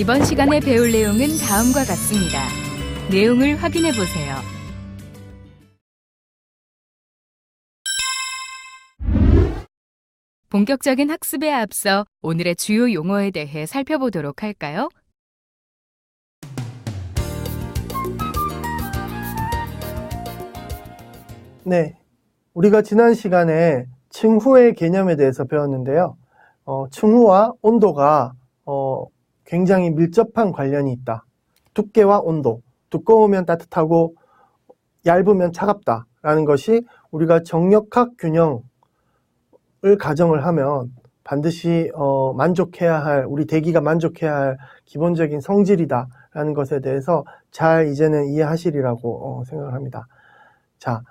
이번 시간에 배울 내용은 다음과 같습니다. 내용을 확인해 보세요. 본격적인 학습에 앞서 오늘의 주요 용어에 대해 살펴보도록 할까요? 네, 우리가 지난 시간에 층후의 개념에 대해서 배웠는데요. 층후와 온도가 굉장히 밀접한 관련이 있다. 두께와 온도, 두꺼우면 따뜻하고 얇으면 차갑다라는 것이 우리가 정역학 균형을 가정을 하면 반드시 만족해야 할, 우리 대기가 만족해야 할 기본적인 성질이다라는 것에 대해서 잘 이제는 이해하시리라고 생각을 합니다. 자,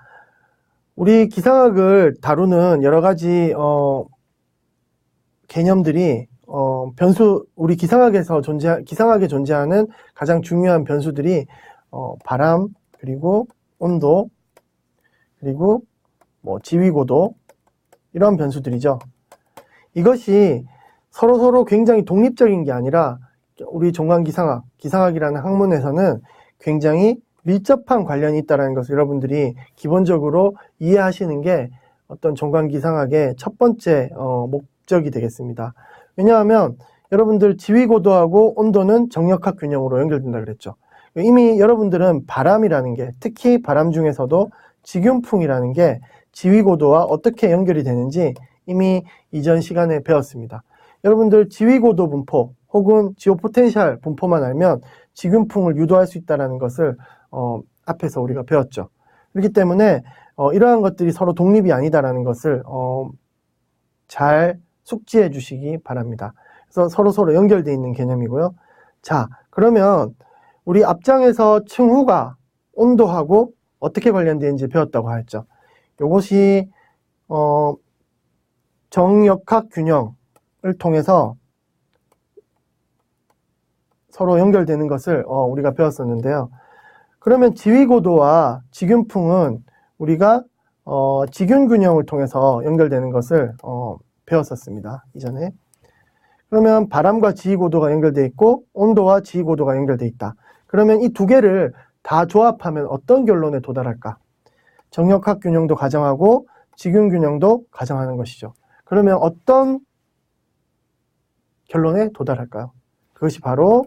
우리 기상학을 다루는 여러 가지 개념들이 우리 기상학에 존재하는 가장 중요한 변수들이 바람, 그리고 온도, 그리고 지위고도, 이런 변수들이죠. 이것이 서로 굉장히 독립적인 게 아니라 우리 기상학이라는 학문에서는 굉장히 밀접한 관련이 있다는 것을 여러분들이 기본적으로 이해하시는 게 어떤 종강기상학의 첫 번째 목적이 되겠습니다. 왜냐하면 여러분들 지위고도하고 온도는 정역학 균형으로 연결된다 그랬죠. 이미 여러분들은 바람이라는 게, 특히 바람 중에서도 직윤풍이라는 게 지위고도와 어떻게 연결이 되는지 이미 이전 시간에 배웠습니다. 여러분들 지위고도 분포 혹은 지오포텐셜 분포만 알면 직윤풍을 유도할 수 있다는 것을 앞에서 우리가 배웠죠. 그렇기 때문에 이러한 것들이 서로 독립이 아니다라는 것을 잘 숙지해 주시기 바랍니다. 그래서 서로 연결되어 있는 개념이고요. 자, 그러면 우리 앞장에서 층후가 온도하고 어떻게 관련되는지 배웠다고 했죠. 이것이 정역학 균형을 통해서 서로 연결되는 것을 우리가 배웠었는데요. 그러면 지위고도와 직윤풍은 우리가 직윤균형을 통해서 연결되는 것을 배웠었습니다. 이전에. 그러면 바람과 지위고도가 연결되어 있고 온도와 지위고도가 연결되어 있다. 그러면 이 두 개를 다 조합하면 어떤 결론에 도달할까? 정역학 균형도 가정하고 직윤균형도 가정하는 것이죠. 그러면 어떤 결론에 도달할까요? 그것이 바로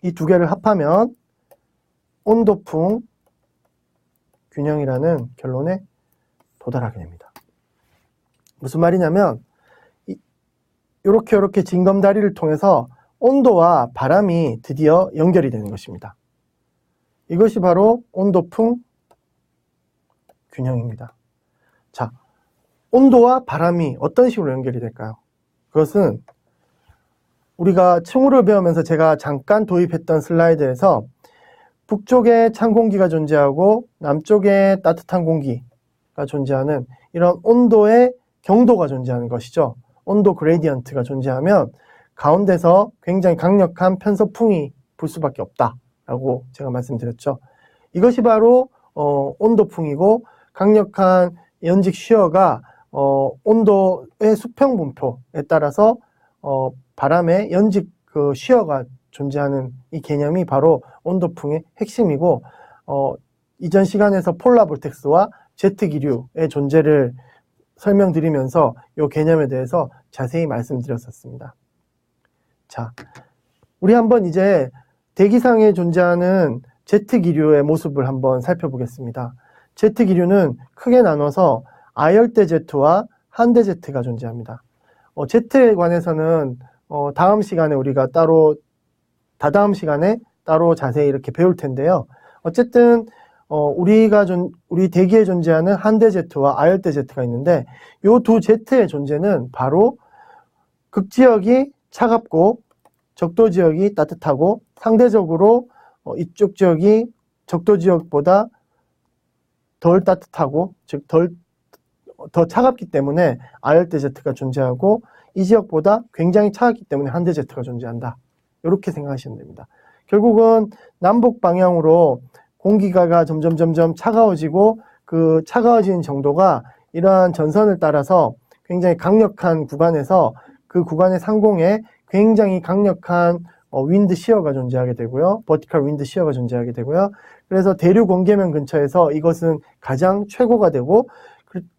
이 두 개를 합하면 온도풍 균형이라는 결론에 도달하게 됩니다. 무슨 말이냐면 이렇게 징검다리를 통해서 온도와 바람이 드디어 연결이 되는 것입니다. 이것이 바로 온도풍 균형입니다. 자, 온도와 바람이 어떤 식으로 연결이 될까요? 그것은 우리가 층후를 배우면서 제가 잠깐 도입했던 슬라이드에서 북쪽에 찬 공기가 존재하고 남쪽에 따뜻한 공기가 존재하는 이런 온도의 경도가 존재하는 것이죠. 온도 그레디언트가 존재하면 가운데서 굉장히 강력한 편서풍이 불 수밖에 없다라고 제가 말씀드렸죠. 이것이 바로 온도풍이고, 강력한 연직 시어가 온도의 수평 분포에 따라서 바람의 연직 시어가 존재하는 이 개념이 바로 온도풍의 핵심이고, 이전 시간에서 폴라 볼텍스와 제트 기류의 존재를 설명드리면서 이 개념에 대해서 자세히 말씀드렸었습니다. 자, 우리 한번 이제 대기상에 존재하는 제트 기류의 모습을 한번 살펴보겠습니다. 제트 기류는 크게 나눠서 아열대 제트와 한대 제트가 존재합니다. 제트에 관해서는 다음 시간에 우리가 다다음 시간에 따로 자세히 이렇게 배울 텐데요. 어쨌든 우리 대기에 존재하는 한대 제트와 아열대 제트가 있는데, 이 두 제트의 존재는 바로 극지역이 차갑고 적도 지역이 따뜻하고, 상대적으로 이쪽 지역이 적도 지역보다 덜 따뜻하고, 즉 더 차갑기 때문에 아열대 제트가 존재하고, 이 지역보다 굉장히 차갑기 때문에 한대 제트가 존재한다. 이렇게 생각하시면 됩니다. 결국은 남북 방향으로 공기가 점점 차가워지고, 그 차가워지는 정도가 이러한 전선을 따라서 굉장히 강력한 구간에서 그 구간의 상공에 굉장히 강력한 윈드 시어가 존재하게 되고요. 버티컬 윈드 시어가 존재하게 되고요. 그래서 대륙 원계면 근처에서 이것은 가장 최고가 되고,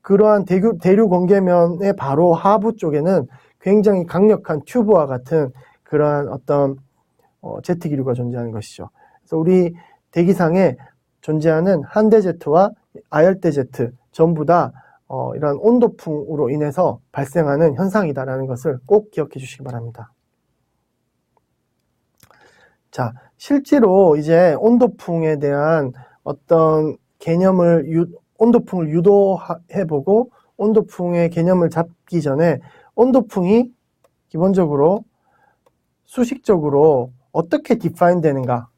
그러한 대륙 원계면의 바로 하부 쪽에는 굉장히 강력한 튜브와 같은 그러한 어떤 제트 기류가 존재하는 것이죠. 그래서 우리 대기상에 존재하는 한대 제트와 아열대 제트 전부 다 이런 온도풍으로 인해서 발생하는 현상이다라는 것을 꼭 기억해 주시기 바랍니다. 자, 실제로 이제 온도풍에 대한 어떤 온도풍을 유도해보고 온도풍의 개념을 잡기 전에 온도풍이 기본적으로 수식적으로 어떻게 define 되는가,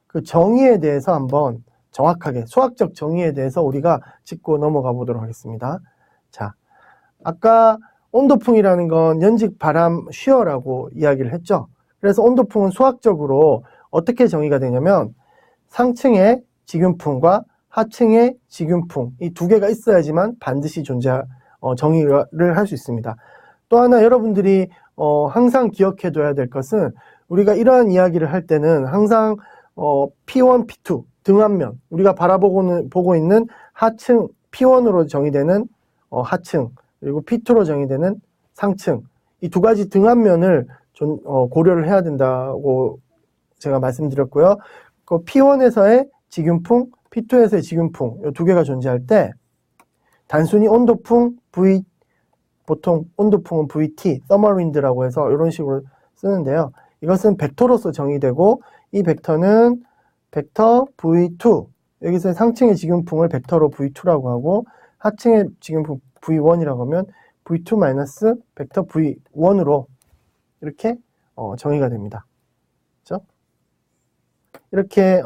그 정의에 대해서 한번 정확하게 수학적 정의에 대해서 우리가 짚고 넘어가 보도록 하겠습니다. 자, 아까 온도풍이라는 건 연직 바람 쉬어라고 이야기를 했죠. 그래서 온도풍은 수학적으로 어떻게 정의가 되냐면 상층의 직윤풍과 하층의 직윤풍, 이 두 개가 있어야지만 반드시 정의를 할 수 있습니다. 또 하나 여러분들이 항상 기억해둬야 될 것은 우리가 이러한 이야기를 할 때는 항상 P1, P2 등압면, 우리가 보고 있는 하층 P1으로 정의되는 하층, 그리고 P2로 정의되는 상층, 이 두 가지 등압면을 고려를 해야 된다고 제가 말씀드렸고요. 그 P1에서의 직윤풍, P2에서의 직윤풍, 이 두 개가 존재할 때 단순히 온도풍 보통 온도풍은 VT, thermal wind라고 해서 이런 식으로 쓰는데요. 이것은 벡터로서 정의되고 이 벡터는 벡터 V2, 여기서 상층의 직윤풍을 벡터로 V2라고 하고 하층의 직윤풍 V1이라고 하면 V2 마이너스 벡터 V1으로 이렇게 정의가 됩니다. 그렇죠? 이렇게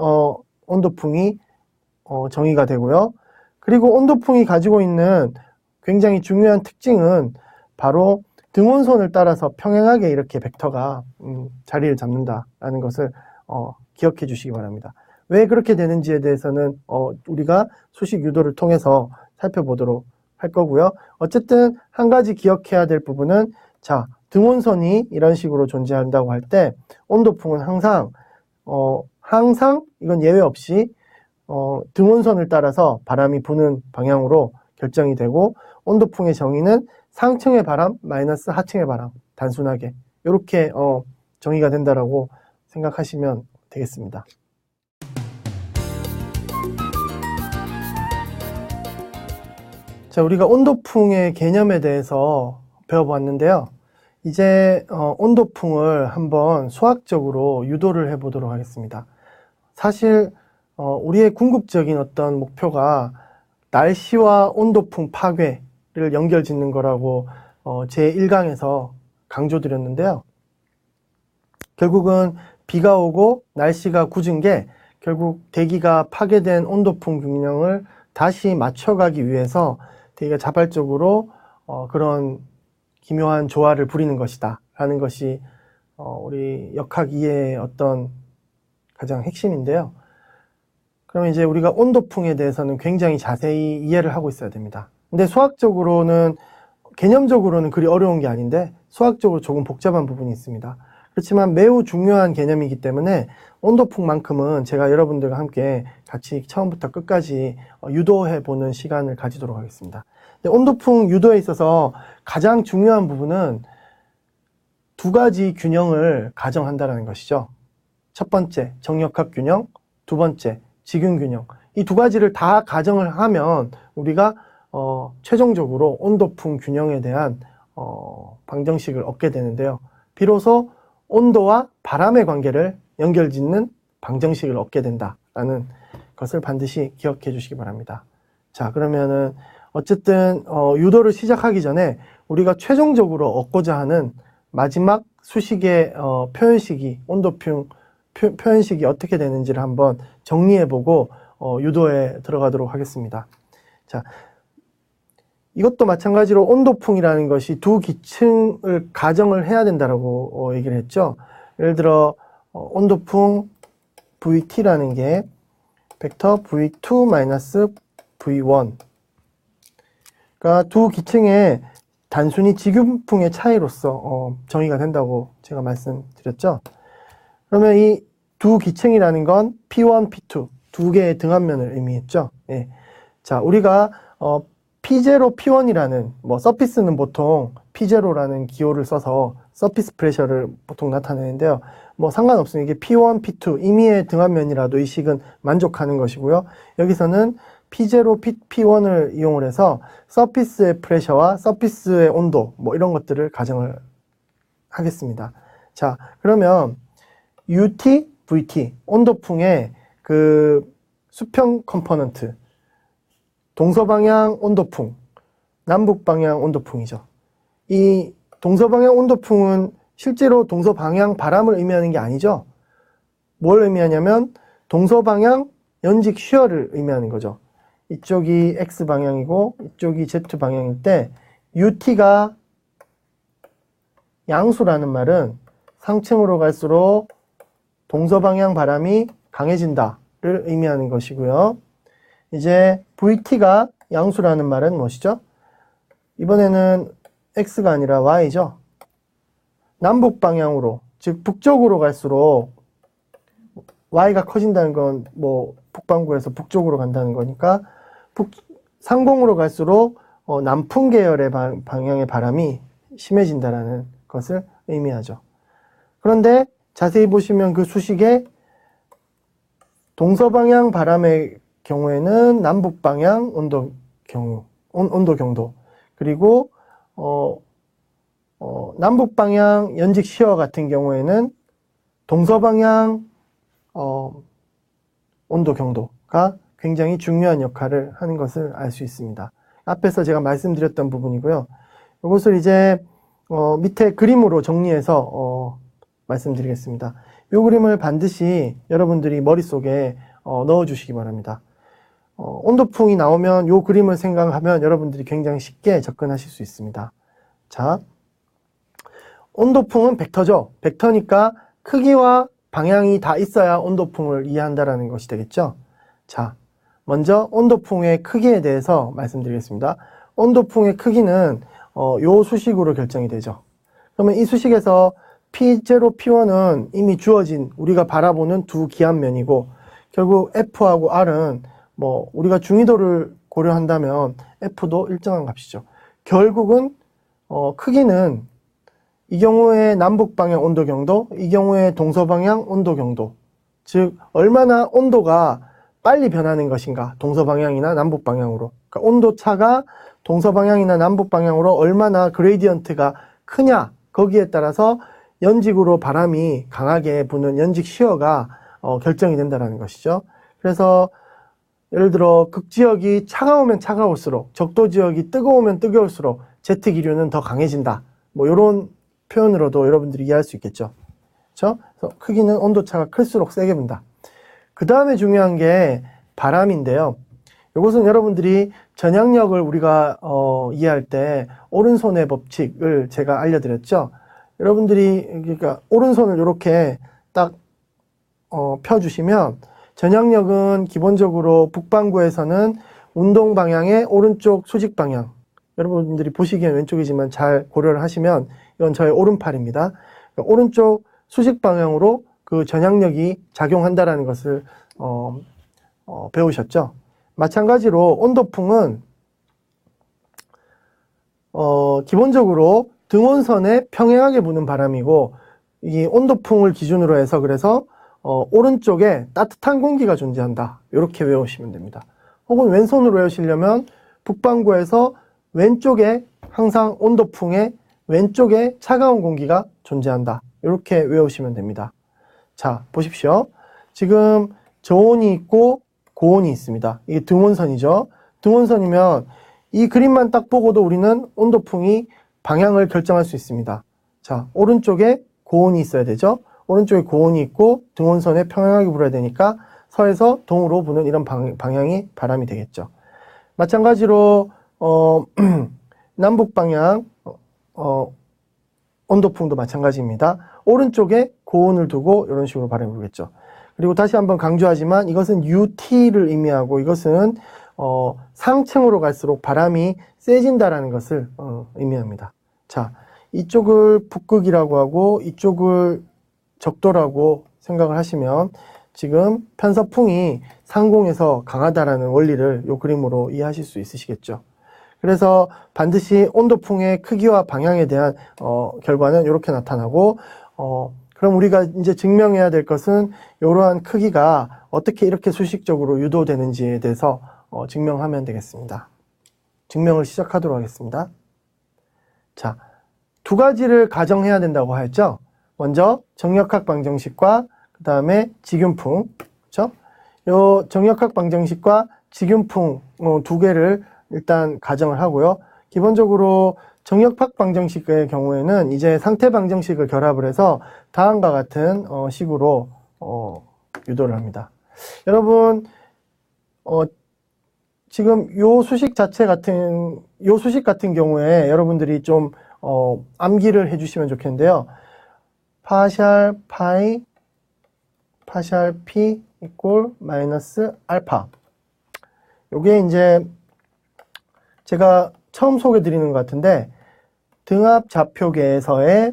온도풍이 정의가 되고요. 그리고 온도풍이 가지고 있는 굉장히 중요한 특징은 바로 등온선을 따라서 평행하게 이렇게 벡터가 자리를 잡는다라는 것을 기억해 주시기 바랍니다. 왜 그렇게 되는지에 대해서는 우리가 수식 유도를 통해서 살펴보도록 할 거고요. 어쨌든 한 가지 기억해야 될 부분은, 자, 등온선이 이런 식으로 존재한다고 할 때 온도풍은 항상 이건 예외 없이 등온선을 따라서 바람이 부는 방향으로 결정이 되고, 온도풍의 정의는 상층의 바람 마이너스 하층의 바람, 단순하게 이렇게 정의가 된다라고 생각하시면 되겠습니다. 자, 우리가 온도풍의 개념에 대해서 배워봤는데요. 이제 온도풍을 한번 수학적으로 유도를 해보도록 하겠습니다. 사실 우리의 궁극적인 어떤 목표가 날씨와 온도풍 파괴를 연결짓는 거라고 제 1강에서 강조드렸는데요. 결국은 비가 오고 날씨가 굳은 게 결국 대기가 파괴된 온도풍 균형을 다시 맞춰가기 위해서 대기가 자발적으로 그런 기묘한 조화를 부리는 것이다 라는 것이 우리 역학 이해의 어떤 가장 핵심인데요. 그러면 이제 우리가 온도풍에 대해서는 굉장히 자세히 이해를 하고 있어야 됩니다. 근데 수학적으로는, 개념적으로는 그리 어려운 게 아닌데 수학적으로 조금 복잡한 부분이 있습니다. 그렇지만 매우 중요한 개념이기 때문에 온도풍만큼은 제가 여러분들과 함께 같이 처음부터 끝까지 유도해보는 시간을 가지도록 하겠습니다. 온도풍 유도에 있어서 가장 중요한 부분은 두 가지 균형을 가정한다는 것이죠. 첫 번째, 정역학 균형, 두 번째, 직윤 균형. 이 두 가지를 다 가정을 하면 우리가 최종적으로 온도풍 균형에 대한 방정식을 얻게 되는데요. 비로소 온도와 바람의 관계를 연결짓는 방정식을 얻게 된다라는 것을 반드시 기억해 주시기 바랍니다. 자, 그러면은 어쨌든 유도를 시작하기 전에 우리가 최종적으로 얻고자 하는 마지막 수식의 표현식이, 온도풍 표현식이 어떻게 되는지를 한번 정리해보고 유도에 들어가도록 하겠습니다. 자, 이것도 마찬가지로 온도풍이라는 것이 두 기층을 가정을 해야 된다라고 얘기를 했죠. 예를 들어 온도풍 VT라는 게 벡터 V2 V1, 그러니까 두 기층의 단순히 직윤풍의 차이로서 정의가 된다고 제가 말씀드렸죠. 그러면 이 두 기층이라는 건 P1, P2 두 개의 등압면을 의미했죠. 예. 자, 우리가 P0, P1이라는 서피스는 보통 P0라는 기호를 써서 서피스 프레셔를 보통 나타내는데요. 상관없습니다. 이게 P1, P2 임의의 등압면이라도 이 식은 만족하는 것이고요. 여기서는 P0, P1을 이용을 해서 서피스의 프레셔와 서피스의 온도 이런 것들을 가정을 하겠습니다. 자, 그러면 UT, VT 온도풍의 그 수평 컴포넌트 동서방향 온도풍, 남북방향 온도풍이죠. 이 동서방향 온도풍은 실제로 동서방향 바람을 의미하는 게 아니죠. 뭘 의미하냐면 동서방향 연직 쉬어를 의미하는 거죠. 이쪽이 X방향이고 이쪽이 Z방향일 때 UT가 양수라는 말은 상층으로 갈수록 동서방향 바람이 강해진다를 의미하는 것이고요. 이제 VT가 양수라는 말은 무엇이죠? 이번에는 X가 아니라 Y죠. 남북 방향으로, 즉 북쪽으로 갈수록 Y가 커진다는 건 북반구에서 북쪽으로 간다는 거니까 상공으로 갈수록 남풍 계열의 방향의 바람이 심해진다라는 것을 의미하죠. 그런데 자세히 보시면 그 수식에 동서방향 바람의 경우에는 남북방향 온도 경도 그리고 남북방향 연직 시어 같은 경우에는 동서방향 온도 경도가 굉장히 중요한 역할을 하는 것을 알 수 있습니다. 앞에서 제가 말씀드렸던 부분이고요. 이것을 이제 밑에 그림으로 정리해서 말씀드리겠습니다. 이 그림을 반드시 여러분들이 머릿속에 넣어 주시기 바랍니다. 온도풍이 나오면 이 그림을 생각하면 여러분들이 굉장히 쉽게 접근하실 수 있습니다. 자, 온도풍은 벡터죠. 벡터니까 크기와 방향이 다 있어야 온도풍을 이해한다는 것이 되겠죠. 자, 먼저 온도풍의 크기에 대해서 말씀드리겠습니다. 온도풍의 크기는 요 수식으로 결정이 되죠. 그러면 이 수식에서 P0, P1은 이미 주어진 우리가 바라보는 두 기압면이고 결국 F하고 R은 우리가 중위도를 고려한다면 F도 일정한 값이죠. 결국은 크기는 이 경우에 남북방향 온도경도, 이 경우에 동서방향 온도경도, 즉 얼마나 온도가 빨리 변하는 것인가, 동서방향이나 남북방향으로. 그러니까 온도차가 동서방향이나 남북방향으로 얼마나 그레이디언트가 크냐, 거기에 따라서 연직으로 바람이 강하게 부는 연직 시어가 결정이 된다는 것이죠. 그래서 예를 들어 극지역이 차가우면 차가울수록, 적도지역이 뜨거우면 뜨거울수록 제트기류는 더 강해진다. 이런 표현으로도 여러분들이 이해할 수 있겠죠. 그렇죠? 그래서 크기는 온도차가 클수록 세게 분다. 그 다음에 중요한 게 바람인데요. 이것은 여러분들이 전향력을 우리가 이해할 때 오른손의 법칙을 제가 알려드렸죠. 여러분들이 그러니까 오른손을 이렇게 딱 펴주시면 전향력은 기본적으로 북반구에서는 운동 방향의 오른쪽 수직 방향, 여러분들이 보시기엔 왼쪽이지만 잘 고려를 하시면 이건 저의 오른팔입니다. 그러니까 오른쪽 수직 방향으로 그 전향력이 작용한다라는 것을 배우셨죠. 마찬가지로 온도풍은 기본적으로 등원선에 평행하게 부는 바람이고 이 온도풍을 기준으로 해서 그래서 오른쪽에 따뜻한 공기가 존재한다. 이렇게 외우시면 됩니다. 혹은 왼손으로 외우시려면 북반구에서 왼쪽에 항상 온도풍의 왼쪽에 차가운 공기가 존재한다. 이렇게 외우시면 됩니다. 자, 보십시오. 지금 저온이 있고 고온이 있습니다. 이게 등온선이죠. 등온선이면 이 그림만 딱 보고도 우리는 온도풍이 방향을 결정할 수 있습니다. 자, 오른쪽에 고온이 있어야 되죠. 오른쪽에 고온이 있고 등온선에 평행하게 불어야 되니까 서에서 동으로 부는 이런 방향이 바람이 되겠죠. 마찬가지로 남북 방향 온도풍도 마찬가지입니다. 오른쪽에 고온을 두고 이런 식으로 바람이 불겠죠. 그리고 다시 한번 강조하지만 이것은 UT를 의미하고 이것은 상층으로 갈수록 바람이 세진다라는 것을 의미합니다. 자, 이쪽을 북극이라고 하고 이쪽을 적도라고 생각을 하시면 지금 편서풍이 상공에서 강하다라는 원리를 이 그림으로 이해하실 수 있으시겠죠. 그래서 반드시 온도풍의 크기와 방향에 대한 결과는 이렇게 나타나고 그럼 우리가 이제 증명해야 될 것은 이러한 크기가 어떻게 이렇게 수식적으로 유도되는지에 대해서 증명하면 되겠습니다. 증명을 시작하도록 하겠습니다. 자, 두 가지를 가정해야 된다고 하였죠. 먼저 정역학 방정식과 그 다음에 직윤풍, 그렇죠? 요 정역학 방정식과 직윤풍 두 개를 일단 가정을 하고요. 기본적으로 정역학 방정식의 경우에는 이제 상태 방정식을 결합을 해서 다음과 같은 식으로 유도를 합니다. 여러분 지금 요 수식 같은 경우에 여러분들이 좀 암기를 해주시면 좋겠는데요. 파샬 파이 파샬 p 이꼴 마이너스 알파. 요게 이제 제가 처음 소개 드리는 것 같은데 등압 좌표계에서의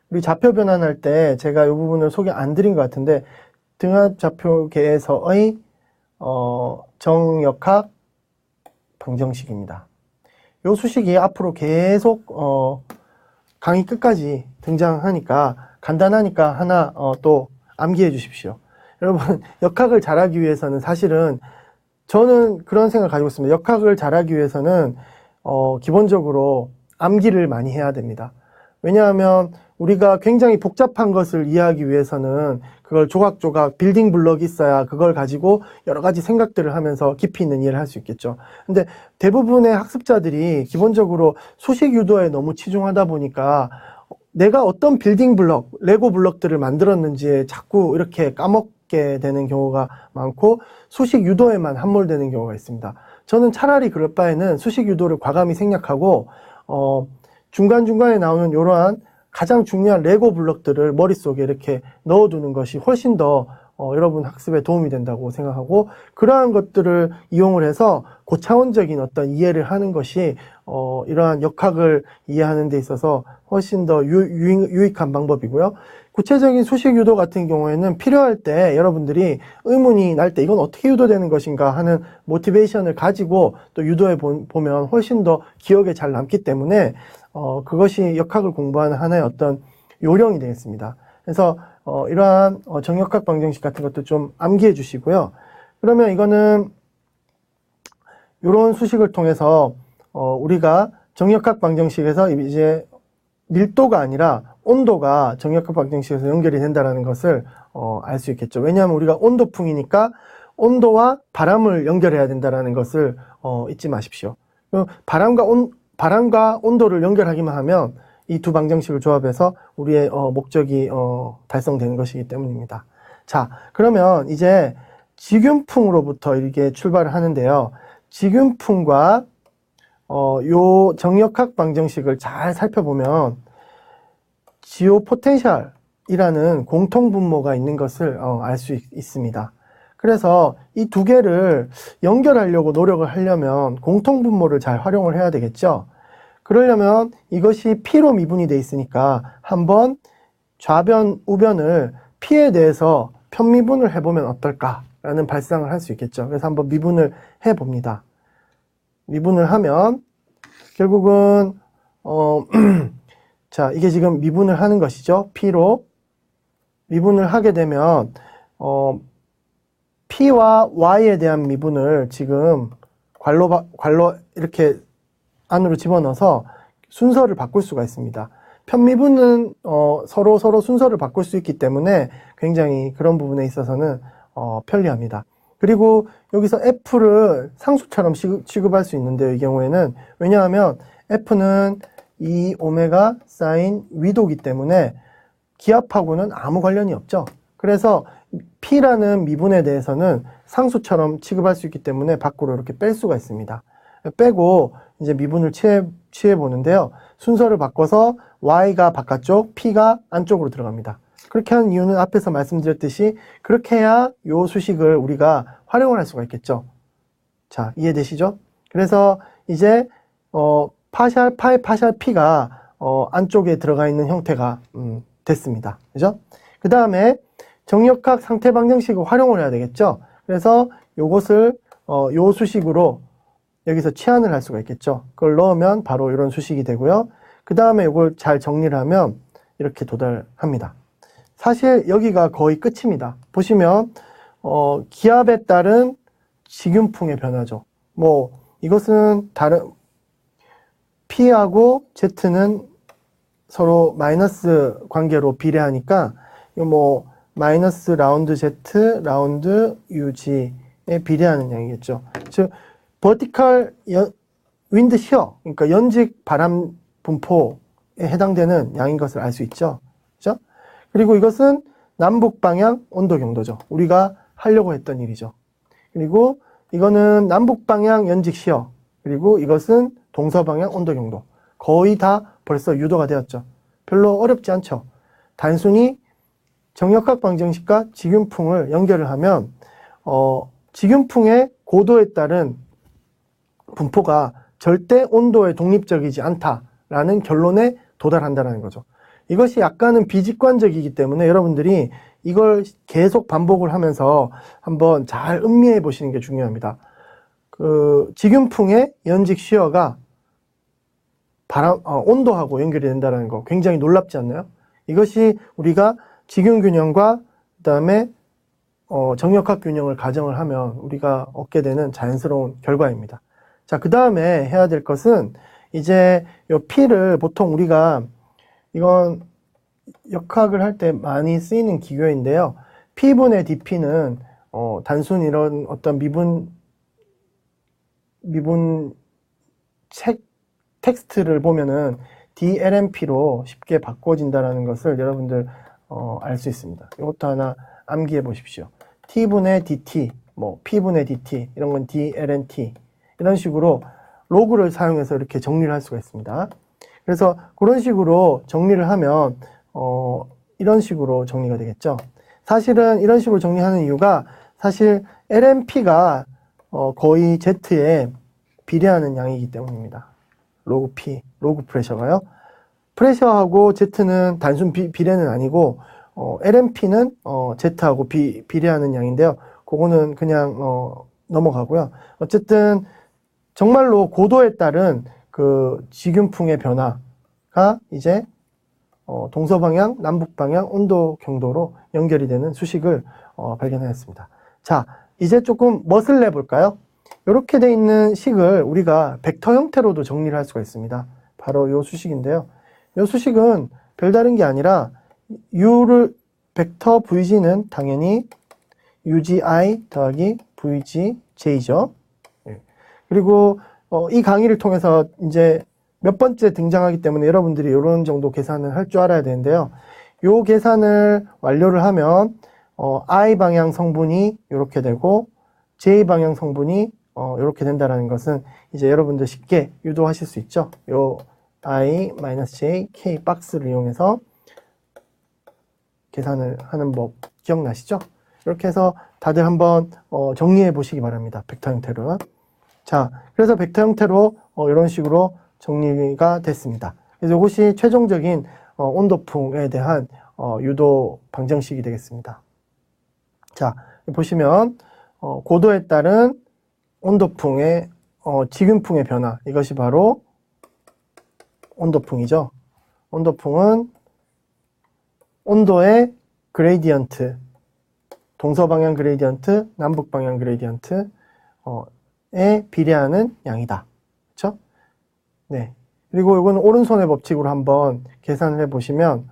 우리 좌표 변환할 때 제가 이 부분을 소개 안 드린 것 같은데 등압 좌표계에서의 정역학 방정식입니다. 이 수식이 앞으로 계속 강의 끝까지 등장하니까 간단하니까 하나 또 암기해 주십시오. 여러분 역학을 잘하기 위해서는 사실은 저는 그런 생각을 가지고 있습니다. 역학을 잘하기 위해서는 기본적으로 암기를 많이 해야 됩니다. 왜냐하면 우리가 굉장히 복잡한 것을 이해하기 위해서는 그걸 조각조각 빌딩 블럭이 있어야 그걸 가지고 여러 가지 생각들을 하면서 깊이 있는 이해를 할 수 있겠죠. 근데 대부분의 학습자들이 기본적으로 수식 유도에 너무 치중하다 보니까 내가 어떤 빌딩 블럭, 레고 블럭들을 만들었는지 자꾸 이렇게 까먹게 되는 경우가 많고 수식 유도에만 함몰되는 경우가 있습니다. 저는 차라리 그럴 바에는 수식 유도를 과감히 생략하고 중간중간에 나오는 이러한 가장 중요한 레고 블럭들을 머릿속에 이렇게 넣어두는 것이 훨씬 더 여러분 학습에 도움이 된다고 생각하고 그러한 것들을 이용을 해서 고차원적인 어떤 이해를 하는 것이 이러한 역학을 이해하는 데 있어서 훨씬 더 유익한 방법이고요. 구체적인 수식 유도 같은 경우에는 필요할 때 여러분들이 의문이 날 때 이건 어떻게 유도되는 것인가 하는 모티베이션을 가지고 또 유도해 보면 훨씬 더 기억에 잘 남기 때문에 그것이 역학을 공부하는 하나의 어떤 요령이 되겠습니다. 그래서 이러한 정역학 방정식 같은 것도 좀 암기해 주시고요. 그러면 이거는 이런 수식을 통해서 우리가 정역학 방정식에서 이제 밀도가 아니라 온도가 정역학 방정식에서 연결이 된다는 것을 알 수 있겠죠. 왜냐하면 우리가 온도풍이니까 온도와 바람을 연결해야 된다는 것을 잊지 마십시오. 바람과 온도를 연결하기만 하면 이 두 방정식을 조합해서 우리의 목적이 달성되는 것이기 때문입니다. 자, 그러면 이제 직윤풍으로부터 이렇게 출발을 하는데요. 직윤풍과 요 정역학 방정식을 잘 살펴보면 지오 포텐셜이라는 공통 분모가 있는 것을 알 수 있습니다. 그래서 이 두 개를 연결하려고 노력을 하려면 공통 분모를 잘 활용을 해야 되겠죠. 그러려면 이것이 P로 미분이 되어 있으니까 한번 좌변, 우변을 P에 대해서 편미분을 해보면 어떨까라는 발상을 할 수 있겠죠. 그래서 한번 미분을 해봅니다. 미분을 하면 결국은 자, 이게 지금 미분을 하는 것이죠. P로 미분을 하게 되면 P와 Y에 대한 미분을 지금 괄로 이렇게 안으로 집어넣어서 순서를 바꿀 수가 있습니다. 편미분은 서로 순서를 바꿀 수 있기 때문에 굉장히 그런 부분에 있어서는 편리합니다. 그리고 여기서 F를 상수처럼 취급할 수 있는데요. 이 경우에는 왜냐하면 F는 2ω 사인 위도기 때문에 기압하고는 아무 관련이 없죠. 그래서 P라는 미분에 대해서는 상수처럼 취급할 수 있기 때문에 밖으로 이렇게 뺄 수가 있습니다. 빼고 이제 미분을 취해 보는데요. 순서를 바꿔서 Y가 바깥쪽, P가 안쪽으로 들어갑니다. 그렇게 하는 이유는 앞에서 말씀드렸듯이 그렇게 해야 이 수식을 우리가 활용을 할 수가 있겠죠. 자, 이해되시죠? 그래서 이제 파샬 파이 파샬 P가 안쪽에 들어가 있는 형태가 됐습니다. 그죠? 그 다음에 정역학 상태 방정식을 활용을 해야 되겠죠. 그래서 요것을 요 수식으로 여기서 치환을 할 수가 있겠죠. 그걸 넣으면 바로 이런 수식이 되고요. 그 다음에 이걸 잘 정리를 하면 이렇게 도달합니다. 사실 여기가 거의 끝입니다. 보시면 기압에 따른 직윤풍의 변화죠. 뭐 이것은 다른 P하고 Z는 서로 마이너스 관계로 비례하니까 이거 뭐 마이너스 라운드 Z 라운드 UG에 비례하는 양이겠죠. 즉 버티컬 윈드 시어, 그러니까 연직 바람 분포에 해당되는 양인 것을 알 수 있죠. 그죠? 그리고 이것은 남북 방향 온도 경도죠. 우리가 하려고 했던 일이죠. 그리고 이거는 남북 방향 연직 시어, 그리고 이것은 동서 방향 온도 경도. 거의 다 벌써 유도가 되었죠. 별로 어렵지 않죠. 단순히 정역학 방정식과 직윤풍을 연결을 하면 직윤풍의 고도에 따른 분포가 절대 온도에 독립적이지 않다라는 결론에 도달한다는 거죠. 이것이 약간은 비직관적이기 때문에 여러분들이 이걸 계속 반복을 하면서 한번 잘 음미해 보시는 게 중요합니다. 직윤풍의 연직 시어가 온도하고 연결이 된다는 거 굉장히 놀랍지 않나요? 이것이 우리가 직윤균형과 그 다음에 정역학 균형을 가정을 하면 우리가 얻게 되는 자연스러운 결과입니다. 자, 그 다음에 해야 될 것은 이제 이 P를 보통 우리가 이건 역학을 할 때 많이 쓰이는 기교인데요. P분의 DP는 단순 이런 어떤 미분 텍스트를 보면은 DLMP로 쉽게 바꿔진다는 것을 여러분들 알 수 있습니다. 이것도 하나 암기해 보십시오. T분의 DT, 뭐 P분의 DT 이런 건 DLNT 이런 식으로 로그를 사용해서 이렇게 정리를 할 수가 있습니다. 그래서 그런 식으로 정리를 하면 이런 식으로 정리가 되겠죠. 사실은 이런 식으로 정리하는 이유가 사실 LMP가 거의 Z에 비례하는 양이기 때문입니다. 로그 P, 로그 프레셔가요. 프레셔하고 Z는 단순 비례는 아니고 LMP는 Z하고 비례하는 양인데요. 그거는 그냥 넘어가고요. 어쨌든 정말로 고도에 따른 그 직윤풍의 변화가 이제 동서방향, 남북방향 온도 경도로 연결이 되는 수식을 발견하였습니다. 자, 이제 조금 멋을 내볼까요? 이렇게 돼 있는 식을 우리가 벡터 형태로도 정리를 할 수가 있습니다. 바로 이 수식인데요. 이 수식은 별다른 게 아니라 벡터 VG는 당연히 UGI 더하기 VGJ죠. 그리고 이 강의를 통해서 이제 몇 번째 등장하기 때문에 여러분들이 이런 정도 계산을 할 줄 알아야 되는데요. 이 계산을 완료를 하면 I 방향 성분이 이렇게 되고 J 방향 성분이 이렇게 된다는 것은 이제 여러분들 쉽게 유도하실 수 있죠. 요 I-J, K 박스를 이용해서 계산을 하는 법 기억나시죠? 이렇게 해서 다들 한번 정리해 보시기 바랍니다. 벡터 형태로. 자, 그래서 벡터 형태로 이런 식으로 정리가 됐습니다. 그래서 이것이 최종적인 온도풍에 대한 유도 방정식이 되겠습니다. 자, 보시면 고도에 따른 온도풍의 직윤풍의 변화, 이것이 바로 온도풍이죠. 온도풍은 온도의 그레이디언트, 동서방향 그레이디언트, 남북방향 그레이디언트에 비례하는 양이다. 그렇죠? 네. 그리고 이건 오른손의 법칙으로 한번 계산을 해보시면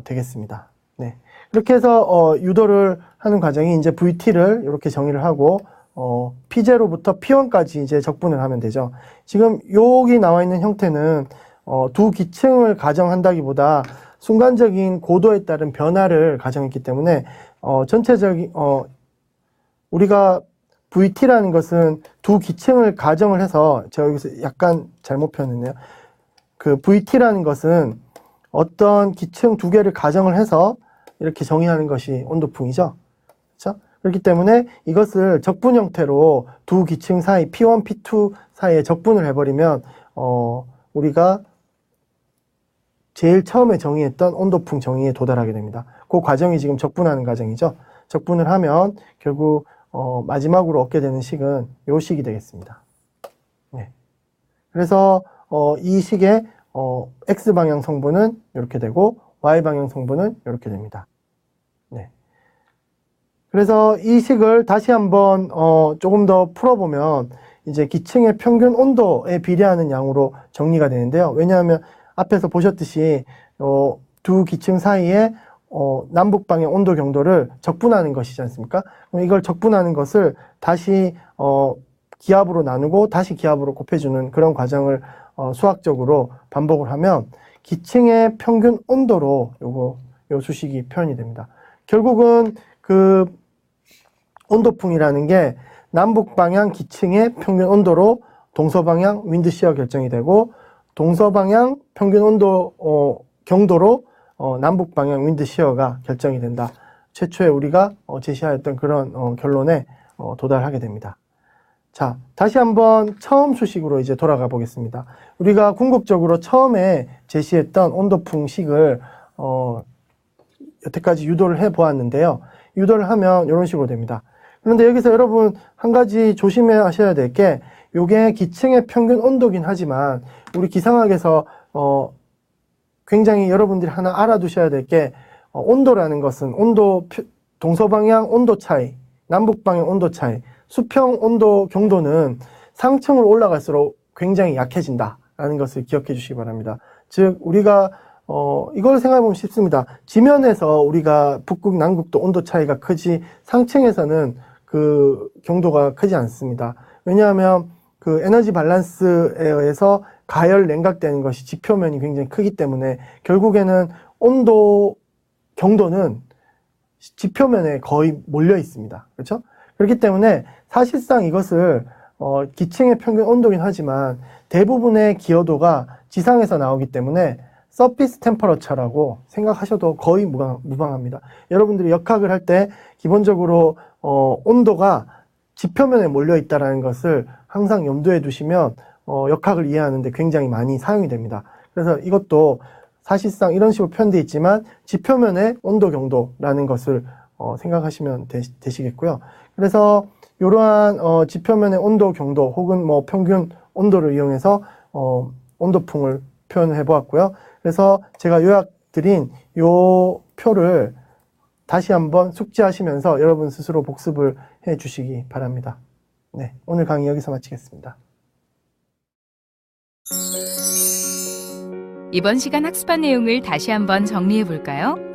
되겠습니다. 네. 이렇게 해서 유도를 하는 과정이 이제 VT를 이렇게 정의를 하고 P0부터 P1까지 이제 적분을 하면 되죠. 지금 여기 나와 있는 형태는 두 기층을 가정한다기보다 순간적인 고도에 따른 변화를 가정했기 때문에 전체적인 우리가 VT라는 것은 두 기층을 가정을 해서 제가 여기서 약간 잘못 표현했네요. 그 VT라는 것은 어떤 기층 두 개를 가정을 해서 이렇게 정의하는 것이 온도풍이죠. 그렇죠? 그렇기 때문에 이것을 적분 형태로 두 기층 사이 P1, P2 사이에 적분을 해버리면 우리가 제일 처음에 정의했던 온도풍 정의에 도달하게 됩니다. 그 과정이 지금 적분하는 과정이죠. 적분을 하면 결국 마지막으로 얻게 되는 식은 요 식이 되겠습니다. 네. 그래서 이 식의 X방향 성분은 이렇게 되고 Y방향 성분은 이렇게 됩니다. 네. 그래서 이 식을 다시 한번 조금 더 풀어보면 이제 기층의 평균 온도에 비례하는 양으로 정리가 되는데요. 왜냐하면 앞에서 보셨듯이 두 기층 사이에 남북 방향 온도 경도를 적분하는 것이지 않습니까? 그럼 이걸 적분하는 것을 다시 기압으로 나누고 다시 기압으로 곱해주는 그런 과정을 수학적으로 반복을 하면 기층의 평균 온도로 요 수식이 표현이 됩니다. 결국은 그 온도풍이라는 게 남북 방향 기층의 평균 온도로 동서방향 윈드 시어 결정이 되고 동서방향 평균 온도 경도로 남북 방향 윈드 시어가 결정이 된다. 최초에 우리가 제시하였던 그런 결론에 도달하게 됩니다. 자, 다시 한번 처음 수식으로 이제 돌아가 보겠습니다. 우리가 궁극적으로 처음에 제시했던 온도풍식을 여태까지 유도를 해 보았는데요. 유도를 하면 이런 식으로 됩니다. 그런데 여기서 여러분 한 가지 조심하셔야 될 게 요게 기층의 평균 온도긴 하지만 우리 기상학에서 굉장히 여러분들이 하나 알아두셔야 될 게 온도라는 것은 동서방향 온도 차이, 남북방향 온도 차이, 수평 온도 경도는 상층으로 올라갈수록 굉장히 약해진다라는 것을 기억해 주시기 바랍니다. 즉 우리가 이걸 생각해 보면 쉽습니다. 지면에서 우리가 북극, 남극도 온도 차이가 크지 상층에서는 그 경도가 크지 않습니다. 왜냐하면 그 에너지 밸런스에 의해서 가열 냉각되는 것이 지표면이 굉장히 크기 때문에 결국에는 온도 경도는 지표면에 거의 몰려 있습니다. 그렇죠? 그렇기 때문에 사실상 이것을 기층의 평균 온도긴 하지만 대부분의 기여도가 지상에서 나오기 때문에 서피스 템퍼러처라고 생각하셔도 거의 무방합니다. 여러분들이 역학을 할 때 기본적으로 온도가 지표면에 몰려 있다는 것을 항상 염두에 두시면 역학을 이해하는데 굉장히 많이 사용이 됩니다. 그래서 이것도 사실상 이런 식으로 표현되어 있지만 지표면의 온도 경도라는 것을 생각하시면 되시겠고요. 그래서 이러한 지표면의 온도 경도 혹은 뭐 평균 온도를 이용해서 온도풍을 표현을 해보았고요. 그래서 제가 요약드린 요 표를 다시 한번 숙지하시면서 여러분 스스로 복습을 해 주시기 바랍니다. 네, 오늘 강의 여기서 마치겠습니다. 이번 시간 학습한 내용을 다시 한번 정리해 볼까요?